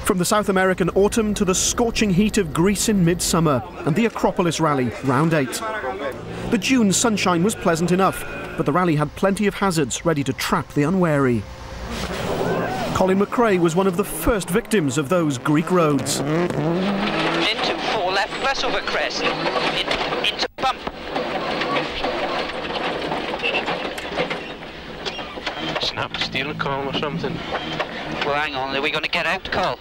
From the South American autumn to the scorching heat of Greece in midsummer and the Acropolis Rally, round 8. The June sunshine was pleasant enough, but the rally had plenty of hazards ready to trap the unwary. Colin McRae was one of the first victims of those Greek roads. Into 4 left, plus over crest, into bump. Snap steering column or something. Well, hang on, are we going to get out, Cole?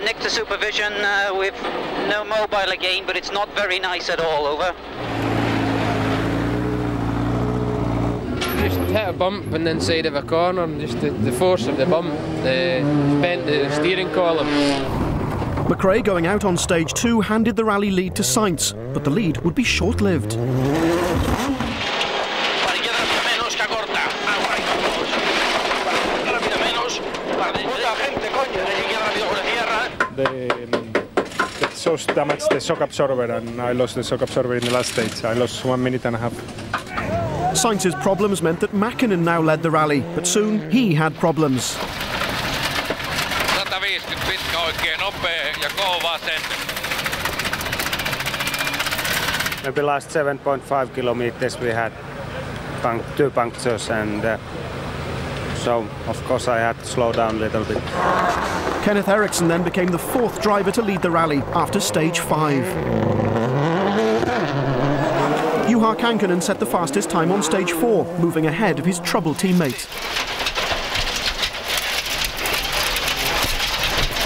Nick to supervision with no mobile again, but it's not very nice at all, over. Just hit a bump on the inside of a corner, and just the force of the bump bent the steering column. McRae, going out on stage 2, handed the rally lead to Sainz, but the lead would be short-lived. The sauce damaged the shock absorber, and I lost the shock absorber in the last stage. I lost 1.5 minutes. Sainz's problems meant that Mäkinen now led the rally, but soon he had problems. 150 pitkä oikein nopea ja K vasen. Maybe last 7.5 kilometers we had 2 punctures, and so of course I had to slow down a little bit. Kenneth Eriksson then became the 4th driver to lead the rally after stage 5. Juha Kankkunen set the fastest time on stage 4, moving ahead of his troubled teammate.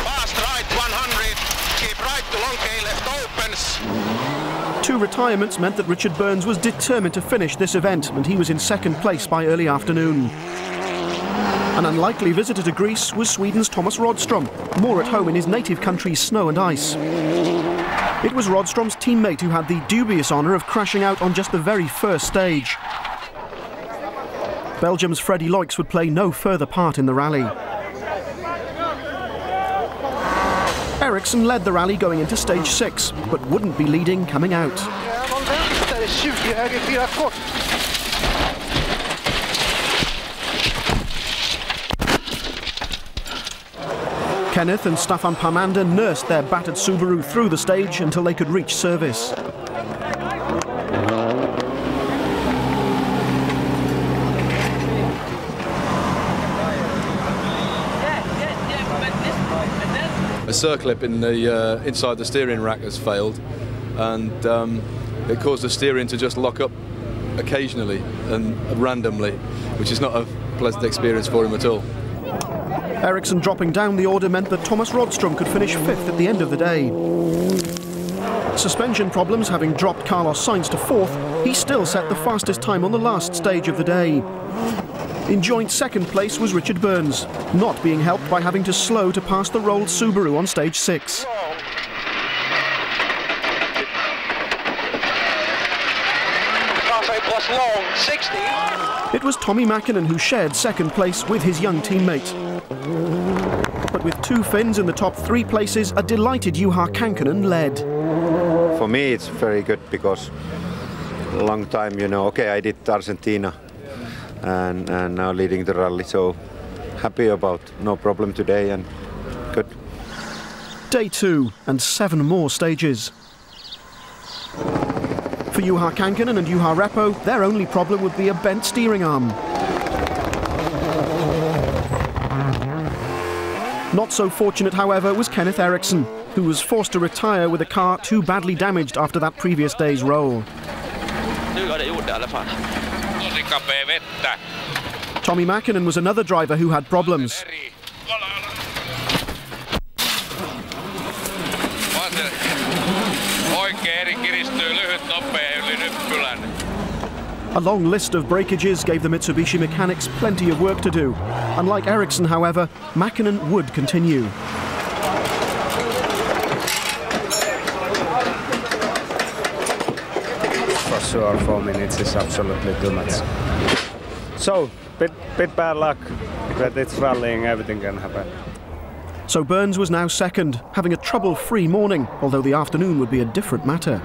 Fast right 100, keep right to long K left opens. 2 retirements meant that Richard Burns was determined to finish this event, and he was in 2nd place by early afternoon. An unlikely visitor to Greece was Sweden's Thomas Rodström, more at home in his native country's snow and ice. It was Rodström's teammate who had the dubious honour of crashing out on just the very first stage. Belgium's Freddie Loix would play no further part in the rally. Eriksson led the rally going into stage 6, but wouldn't be leading coming out. Kenneth and Staffan Parmander nursed their battered Subaru through the stage until they could reach service. A circlip in the inside the steering rack has failed, and it caused the steering to just lock up occasionally and randomly, which is not a pleasant experience for him at all. Eriksson dropping down the order meant that Thomas Rodström could finish 5th at the end of the day. Suspension problems having dropped Carlos Sainz to 4th, he still set the fastest time on the last stage of the day. In joint 2nd place was Richard Burns, not being helped by having to slow to pass the rolled Subaru on stage 6. Long 60. It was Tommy Mäkinen who shared 2nd place with his young teammate. But with 2 Finns in the top 3 places, a delighted Juha Kankkunen led. For me it's very good because a long time, you know, okay, I did Argentina and now leading the rally, so happy about no problem today and good. Day 2 and 7 more stages. For Juha Kankkunen and Juha Repo, their only problem would be a bent steering arm. Not so fortunate, however, was Kenneth Eriksson, who was forced to retire with a car too badly damaged after that previous day's roll. Tommy Mäkinen was another driver who had problems. A long list of breakages gave the Mitsubishi mechanics plenty of work to do. Unlike Eriksson, however, Mäkinen would continue. For sure, 4 minutes is absolutely too much. So, bit bad luck, but it's rallying, everything can happen. So Burns was now 2nd, having a trouble-free morning, although the afternoon would be a different matter.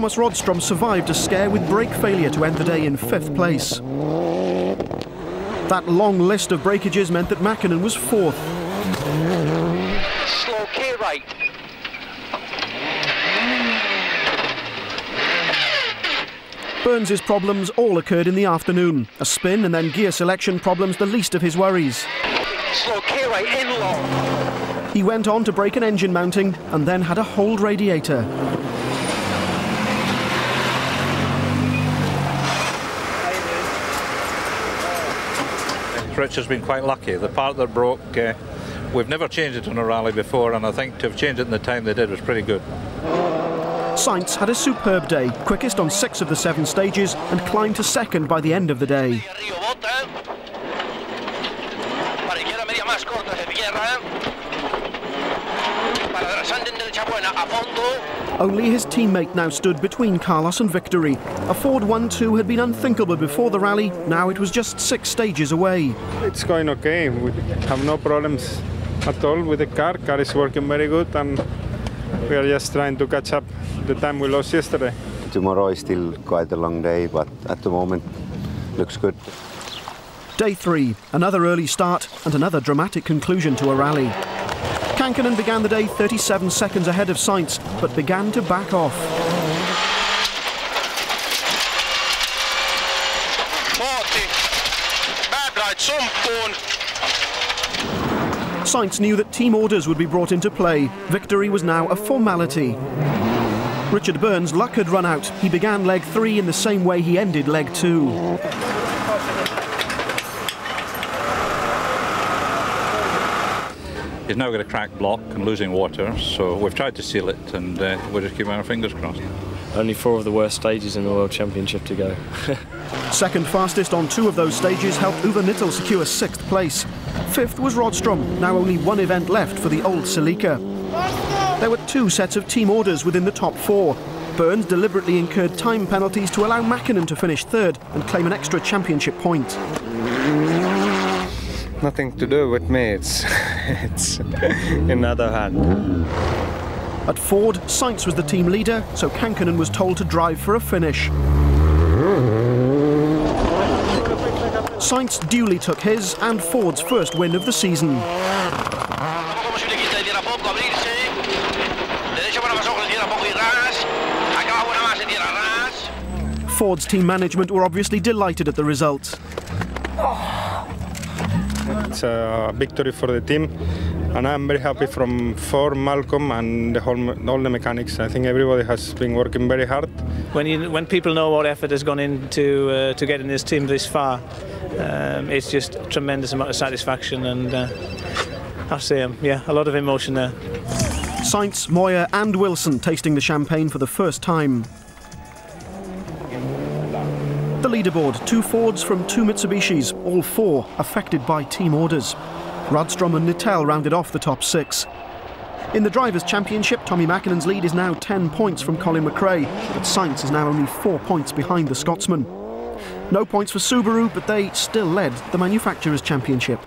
Thomas Rodstrom survived a scare with brake failure to end the day in 5th place. That long list of breakages meant that Mäkinen was 4th. Slow K right. Burns' problems all occurred in the afternoon. A spin and then gear selection problems the least of his worries. Slow K right in long. He went on to break an engine mounting and then had a hold radiator. Richard's been quite lucky. The part that broke, we've never changed it on a rally before, and I think to have changed it in the time they did was pretty good. Sainz had a superb day, quickest on 6 of the 7 stages and climbed to 2nd by the end of the day. Only his teammate now stood between Carlos and victory. A Ford 1-2 had been unthinkable before the rally, now it was just 6 stages away. It's going okay, we have no problems at all with the car. Car is working very good and we are just trying to catch up the time we lost yesterday. Tomorrow is still quite a long day, but at the moment looks good. Day 3, another early start and another dramatic conclusion to a rally. Mäkinen began the day 37 seconds ahead of Sainz, but began to back off. 40. Bad right sumppuun. Sainz knew that team orders would be brought into play. Victory was now a formality. Richard Burns' luck had run out. He began leg 3 in the same way he ended leg 2. He's now got a cracked block and losing water, so we've tried to seal it, and we're just keeping our fingers crossed. Only 4 of the worst stages in the World Championship to go. Second fastest on 2 of those stages helped Uwe Nittel secure 6th place. 5th was Rodstrom, now only 1 event left for the old Celica. There were 2 sets of team orders within the top 4. Burns deliberately incurred time penalties to allow Mäkinen to finish 3rd and claim an extra championship point. Nothing to do with me, it's in other hand. At Ford, Sainz was the team leader, so Mäkinen was told to drive for a finish. Sainz duly took his and Ford's first win of the season. Ford's team management were obviously delighted at the result. It's a victory for the team, and I'm very happy for Malcolm and all the mechanics. I think everybody has been working very hard. When people know what effort has gone into to getting this team this far, it's just a tremendous amount of satisfaction, and I say, yeah, a lot of emotion there. Sainz, Moyer and Wilson tasting the champagne for the first time. The leaderboard, 2 Fords from 2 Mitsubishis, all 4 affected by team orders. Rodstrom and Nittel rounded off the top 6. In the Drivers' Championship, Tommy Mäkinen's lead is now 10 points from Colin McRae, but Sainz is now only 4 points behind the Scotsman. No points for Subaru, but they still led the Manufacturers' Championship.